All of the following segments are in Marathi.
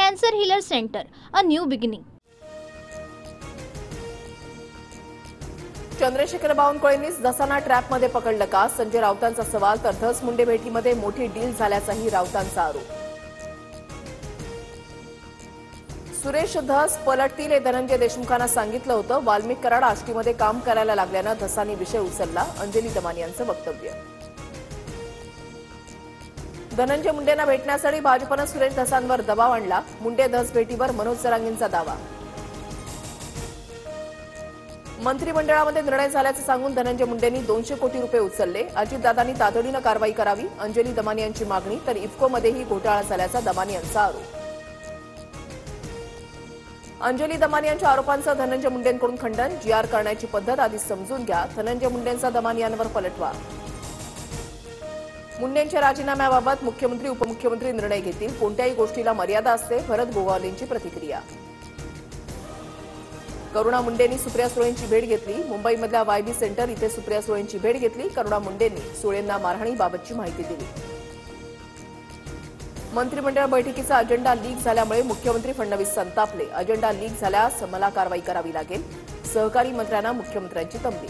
Cancer Healer Center, a new beginning. Chandrashekhar बावनकुळेंनीच धसाना ट्रॅपमध्ये पकडलं का? संजय राऊतांचा सवाल. तर धस मुंडे भेटीमध्ये मोठी डील झाल्याचाही राऊतांचा आरोप. सुरेश धस पलटतील हे धनंजय देशमुखांना सांगितलं होतं. वाल्मिक कराड आष्टीमध्ये काम करायला लागल्यानं धसानी विषय उचलला. अंजली दमानी यांचं वक्तव्य. धनंजय मुंडेंना भेटण्यासाठी भाजपनं सुरेश धसांवर दबाव आणला. मुंडे धस भेटीवर मनोज जरांगेंचा दावा. मंत्रिमंडळामध्ये निर्णय झाल्याचं सांगून धनंजय मुंडेंनी 200 कोटी रुपये उचलले. अजितदादांनी तातडीनं कारवाई करावी, अंजली दमानी यांची मागणी. तर इफ्कोमध्येही घोटाळा झाल्याचा दमानी यांचा आरोप. अंजली दमानी यांच्या आरोपांचं धनंजय मुंडेंकडून खंडन. जीआर करण्याची पद्धत आधी समजून घ्या. धनंजय मुंडेंचा दमानी यांवर पलटवार. मुंडेंच्या राजीनाम्याबाबत मुख्यमंत्री उपमुख्यमंत्री निर्णय घेतील. कोणत्याही गोष्टीला मर्यादा असते. भरत गोगावलेंची प्रतिक्रिया. करुणा मुंडेंनी सुप्रिया सुळेंची भेट घेतली. मुंबईमधल्या वायबी सेंटर इथे सुप्रिया सुळेंची भेट घेतली. करुणा मुंडेंनी सुळेंना मारहाणीबाबतची माहिती दिली. मंत्रिमंडळ बैठकीचा अजेंडा लीक झाल्यामुळे मुख्यमंत्री फडणवीस संतापले. अजेंडा लीक झाल्यास मला कारवाई करावी लागेल. सहकारी मंत्र्यांना मुख्यमंत्र्यांची तंबी.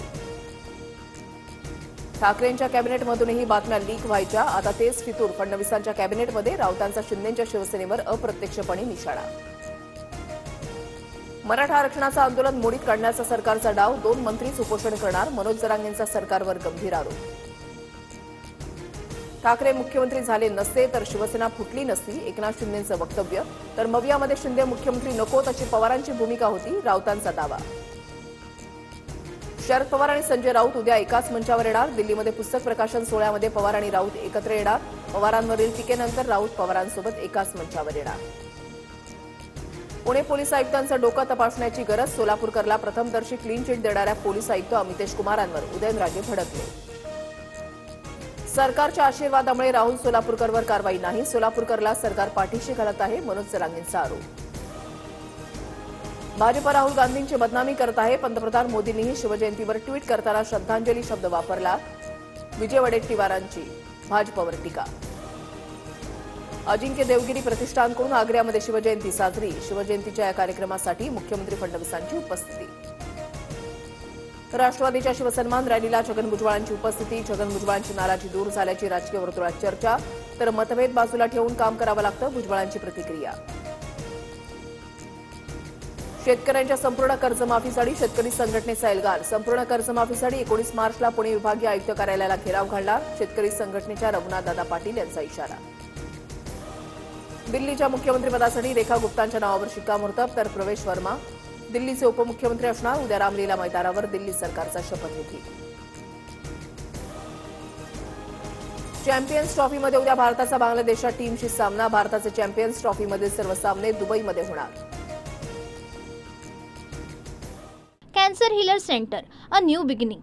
ठाकरेंच्या कॅबिनेटमधूनही बातम्या लीक व्हायच्या. आता तेच फितूर फडणवीसांच्या कॅबिनेटमध्ये. राऊतांचा शिंदेंच्या शिवसेनेवर अप्रत्यक्षपणे निशाणा. मराठा आरक्षणाचं आंदोलन मोडीत काढण्याचा सरकारचा डाव. 2 मंत्रीच उपोषण करणार. मनोज जरांगेंचा सरकारवर गंभीर आरोप. ठाकरे मुख्यमंत्री झाले नसते तर शिवसेना फुटली नसती. एकनाथ शिंदेंचं वक्तव्य. तर मवियामध्ये शिंदे मुख्यमंत्री नकोत अशी पवारांची भूमिका होती. राऊतांचा दावा. शरद पवार आणि संजय राऊत उद्या एकाच मंचावर येणार. दिल्लीमध्ये पुस्तक प्रकाशन सोहळ्यामध्ये पवार आणि राऊत एकत्र येणार. पवारांवरील टीकेनंतर राऊत पवारांसोबत एकाच मंचावर येणार. पुणे पोलीस आयुक्तांचं डोकं तपासण्याची गरज. सोलापूरकरला प्रथमदर्शी क्लीन चिट देणाऱ्या पोलीस आयुक्त अमितेश कुमारांवर उदयनराजे भडकले. सरकारच्या आशीर्वादामुळे राहुल सोलापूरकरवर कारवाई नाही. सोलापूरकरला सरकार पाठीशी घालत आहे. मनोज जरांगेंचा आरोप. भाजप राहुल गांधींची बदनामी करत आहे. पंतप्रधान मोदींनीही शिवजयंतीवर ट्विट करताना श्रद्धांजली शब्द वापरला. विजय वडेट्टीवारांची भाजपवर टीका. अजिंक्य देवगिरी प्रतिष्ठानकडून आग्र्यामध्ये शिवजयंती साजरी. शिवजयंतीच्या या कार्यक्रमासाठी मुख्यमंत्री फडणवीसांची उपस्थिती. राष्ट्रवादीच्या शिवसन्मान रॅलीला छगन भुजबळांची उपस्थिती. छगन भुजबळांची नाराजी दूर झाल्याची राजकीय वर्तुळात चर्चा. तर मतभेद बाजूला ठेवून काम करावं लागतं. भुजबळांची प्रतिक्रिया. शेतकऱ्यांच्या संपूर्ण कर्जमाफीसाठी शेतकरी संघटनेचा एल्गार. संपूर्ण कर्जमाफीसाठी 19 मार्चला पुणे विभागीय आयुक्त कार्यालयाला घेराव घालणार. शेतकरी संघटनेच्या रघुनाथदादा पाटील यांचा इशारा. दिल्लीच्या मुख्यमंत्रीपदासाठी रेखा गुप्तांच्या नावावर शिक्कामोर्तब. तर प्रवेश वर्मा दिल्लीचे उपमुख्यमंत्री असणार. उद्या रामलीला मैदानावर दिल्ली सरकारचा शपथविधी. चॅम्पियन्स ट्रॉफीमध्ये उद्या भारताचा बांगलादेशच्या टीमशी सामना. भारताचे चॅम्पियन्स ट्रॉफीमधील सर्व सामने दुबईमध्ये होणार. Cancer Healer Center, a new beginning.